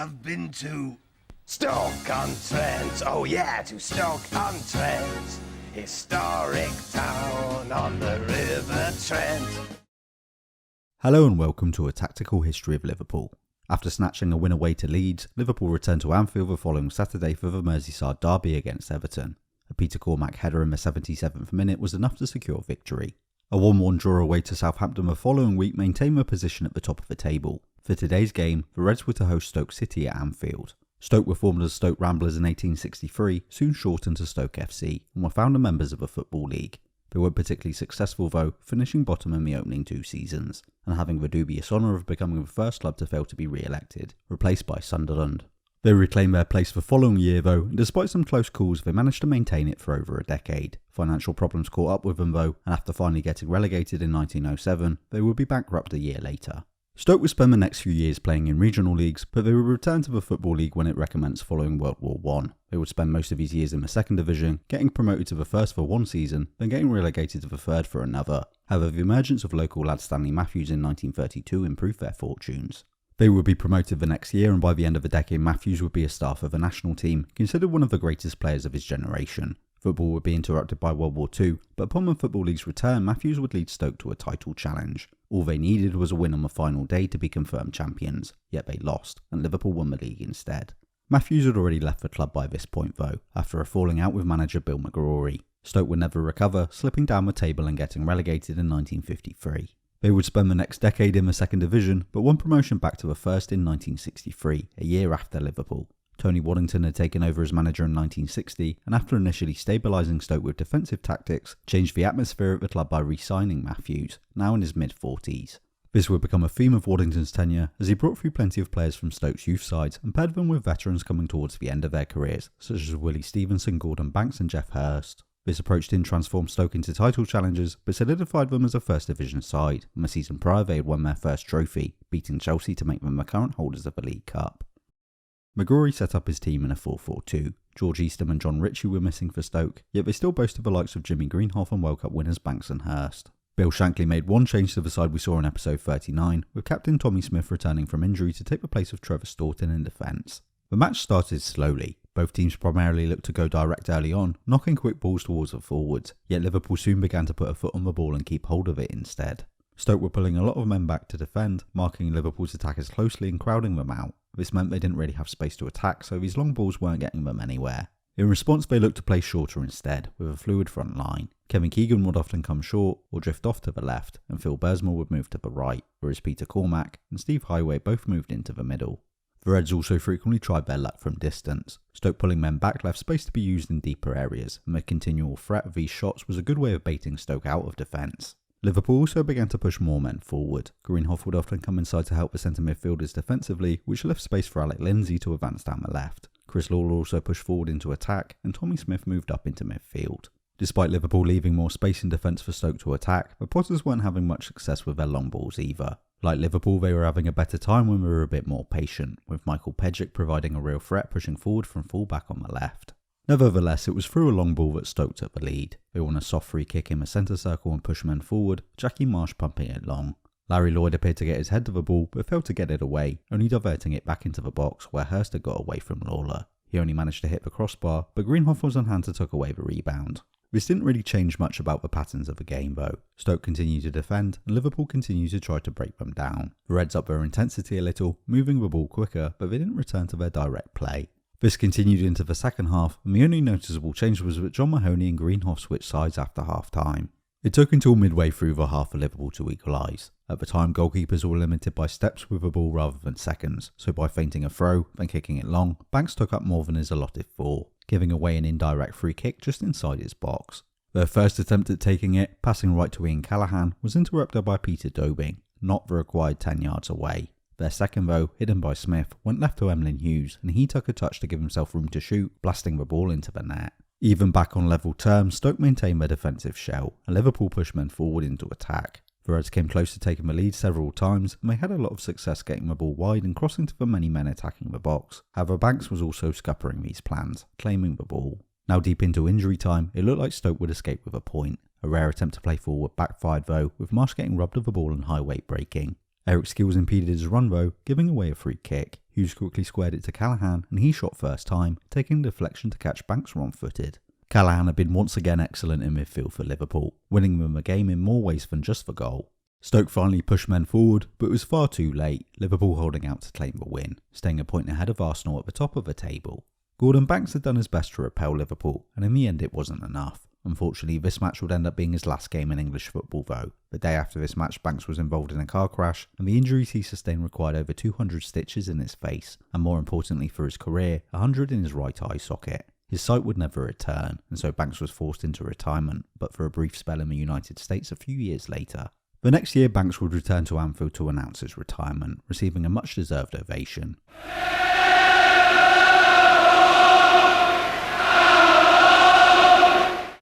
I've been to Stoke-on-Trent. Oh yeah, to Stoke-on-Trent. Historic town on the River Trent. Hello and welcome to a tactical history of Liverpool. After snatching a win away to Leeds, Liverpool returned to Anfield the following Saturday for the Merseyside derby against Everton. A Peter Cormack header in the 77th minute was enough to secure victory. A 1-1 draw away to Southampton the following week maintained their position at the top of the table. For today's game, the Reds were to host Stoke City at Anfield. Stoke were formed as Stoke Ramblers in 1863, soon shortened to Stoke FC, and were founder members of the Football League. They weren't particularly successful though, finishing bottom in the opening 2 seasons, and having the dubious honour of becoming the first club to fail to be re-elected, replaced by Sunderland. They reclaimed their place the following year though, and despite some close calls they managed to maintain it for over a decade. Financial problems caught up with them though, and after finally getting relegated in 1907, they would be bankrupt a year later. Stoke would spend the next few years playing in regional leagues, but they would return to the Football League when it recommenced following World War I. They would spend most of these years in the second division, getting promoted to the first for one season, then getting relegated to the third for another. However, the emergence of local lad Stanley Matthews in 1932 improved their fortunes. They would be promoted the next year, and by the end of the decade Matthews would be a star for the national team, considered one of the greatest players of his generation. Football would be interrupted by World War II, but upon the Football League's return, Matthews would lead Stoke to a title challenge. All they needed was a win on the final day to be confirmed champions, yet they lost, and Liverpool won the league instead. Matthews had already left the club by this point though, after a falling out with manager Bill McGrory. Stoke would never recover, slipping down the table and getting relegated in 1953. They would spend the next decade in the second division, but won promotion back to the first in 1963, a year after Liverpool. Tony Waddington had taken over as manager in 1960, and after initially stabilising Stoke with defensive tactics, changed the atmosphere at the club by re-signing Matthews, now in his mid-40s. This would become a theme of Waddington's tenure, as he brought through plenty of players from Stoke's youth sides and paired them with veterans coming towards the end of their careers, such as Willie Stevenson, Gordon Banks and Geoff Hurst. This approach didn't transform Stoke into title challengers, but solidified them as a first division side, and the season prior they had won their first trophy, beating Chelsea to make them the current holders of the League Cup. McGrory set up his team in a 4-4-2. George Eastham and John Ritchie were missing for Stoke, yet they still boasted the likes of Jimmy Greenhoff and World Cup winners Banks and Hurst. Bill Shankly made one change to the side we saw in episode 39, with captain Tommy Smith returning from injury to take the place of Trevor Staunton in defence. The match started slowly. Both teams primarily looked to go direct early on, knocking quick balls towards the forwards, yet Liverpool soon began to put a foot on the ball and keep hold of it instead. Stoke were pulling a lot of men back to defend, marking Liverpool's attackers closely and crowding them out. This meant they didn't really have space to attack, so these long balls weren't getting them anywhere. In response, they looked to play shorter instead, with a fluid front line. Kevin Keegan would often come short or drift off to the left, and Phil Bursmore would move to the right, whereas Peter Cormack and Steve Highway both moved into the middle. The Reds also frequently tried their luck from distance. Stoke pulling men back left space to be used in deeper areas, and the continual threat of these shots was a good way of baiting Stoke out of defence. Liverpool also began to push more men forward. Greenhoff would often come inside to help the centre midfielders defensively, which left space for Alec Lindsay to advance down the left. Chris Lawler also pushed forward into attack, and Tommy Smith moved up into midfield. Despite Liverpool leaving more space in defence for Stoke to attack, the Potters weren't having much success with their long balls either. Like Liverpool, they were having a better time when they were a bit more patient, with Michael Pedgick providing a real threat pushing forward from full-back on the left. Nevertheless, it was through a long ball that Stoke took the lead. They won a soft free kick in the centre circle and pushed men forward, Jackie Marsh pumping it long. Larry Lloyd appeared to get his head to the ball, but failed to get it away, only diverting it back into the box where Hurst had got away from Lawler. He only managed to hit the crossbar, but Greenhoff was on hand to tuck away the rebound. This didn't really change much about the patterns of the game though. Stoke continued to defend, and Liverpool continued to try to break them down. The Reds upped their intensity a little, moving the ball quicker, but they didn't return to their direct play. This continued into the second half, and the only noticeable change was that John Mahoney and Greenhoff switched sides after half time. It took until midway through the half for Liverpool to equalise. At the time, goalkeepers were limited by steps with the ball rather than seconds, so by feinting a throw, then kicking it long, Banks took up more than his allotted 4, giving away an indirect free kick just inside his box. Their first attempt at taking it, passing right to Ian Callaghan, was interrupted by Peter Dobing, not the required 10 yards away. Their second though, hidden by Smith, went left to Emlyn Hughes, and he took a touch to give himself room to shoot, blasting the ball into the net. Even back on level terms, Stoke maintained their defensive shell, and Liverpool pushed men forward into attack. The Reds came close to taking the lead several times, and they had a lot of success getting the ball wide and crossing to the many men attacking the box. However, Banks was also scuppering these plans, claiming the ball. Now deep into injury time, it looked like Stoke would escape with a point. A rare attempt to play forward backfired though, with Marsh getting robbed of the ball and Highway breaking. Eric's skills impeded his run though, giving away a free kick. Hughes quickly squared it to Callaghan and he shot first time, taking the deflection to catch Banks wrong-footed. Callaghan had been once again excellent in midfield for Liverpool, winning them a game in more ways than just the goal. Stoke finally pushed men forward, but it was far too late, Liverpool holding out to claim the win, staying a point ahead of Arsenal at the top of the table. Gordon Banks had done his best to repel Liverpool, and in the end it wasn't enough. Unfortunately, this match would end up being his last game in English football though. The day after this match, Banks was involved in a car crash, and the injuries he sustained required over 200 stitches in his face, and more importantly for his career, 100 in his right eye socket. His sight would never return, and so Banks was forced into retirement, but for a brief spell in the United States a few years later. The next year, Banks would return to Anfield to announce his retirement, receiving a much-deserved ovation.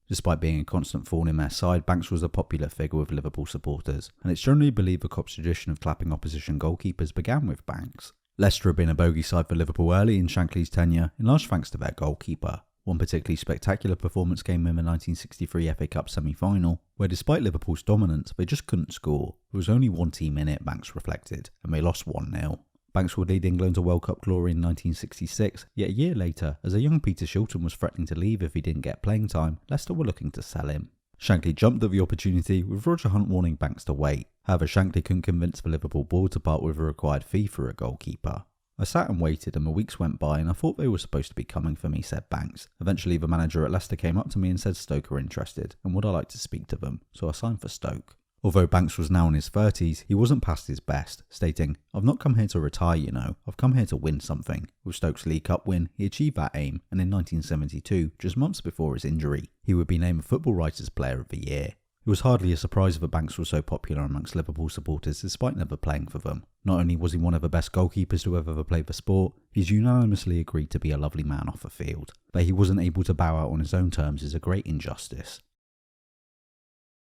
Despite being a constant thorn in their side, Banks was a popular figure with Liverpool supporters, and it's generally believed the Kop's tradition of clapping opposition goalkeepers began with Banks. Leicester had been a bogey side for Liverpool early in Shankly's tenure, in large thanks to their goalkeeper. One particularly spectacular performance came in the 1963 FA Cup semi-final, where despite Liverpool's dominance, they just couldn't score. There was only one team in it, Banks reflected, and they lost 1-0. Banks would lead England to World Cup glory in 1966, yet a year later, as a young Peter Shilton was threatening to leave if he didn't get playing time, Leicester were looking to sell him. Shankly jumped at the opportunity, with Roger Hunt warning Banks to wait. However, Shankly couldn't convince the Liverpool board to part with a required fee for a goalkeeper. I sat and waited and the weeks went by and I thought they were supposed to be coming for me, said Banks. Eventually the manager at Leicester came up to me and said Stoke were interested and would I like to speak to them, so I signed for Stoke. Although Banks was now in his 30s, he wasn't past his best, stating, "I've not come here to retire, you know, I've come here to win something." With Stoke's League Cup win, he achieved that aim, and in 1972, just months before his injury, he would be named Football Writers Player of the Year. It was hardly a surprise that Banks was so popular amongst Liverpool supporters despite never playing for them. Not only was he one of the best goalkeepers to have ever played the sport, he's unanimously agreed to be a lovely man off the field. That he wasn't able to bow out on his own terms is a great injustice.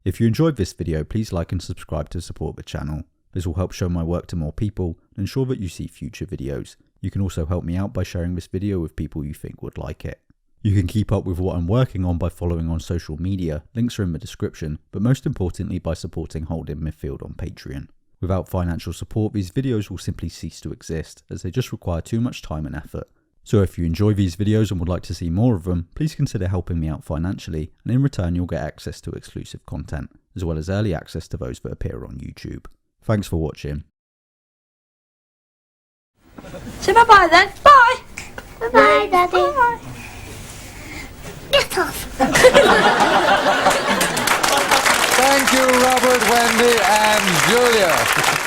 If you enjoyed this video, please like and subscribe to support the channel. This will help show my work to more people and ensure that you see future videos. You can also help me out by sharing this video with people you think would like it. You can keep up with what I'm working on by following on social media, links are in the description, but most importantly by supporting Holding Midfield on Patreon. Without financial support, these videos will simply cease to exist, as they just require too much time and effort. So if you enjoy these videos and would like to see more of them, please consider helping me out financially, and in return you'll get access to exclusive content, as well as early access to those that appear on YouTube. Thanks for watching. Say bye-bye then. Bye. Bye-bye, Daddy. Bye. Get off. Thank you, Robert, Wendy, and Julia.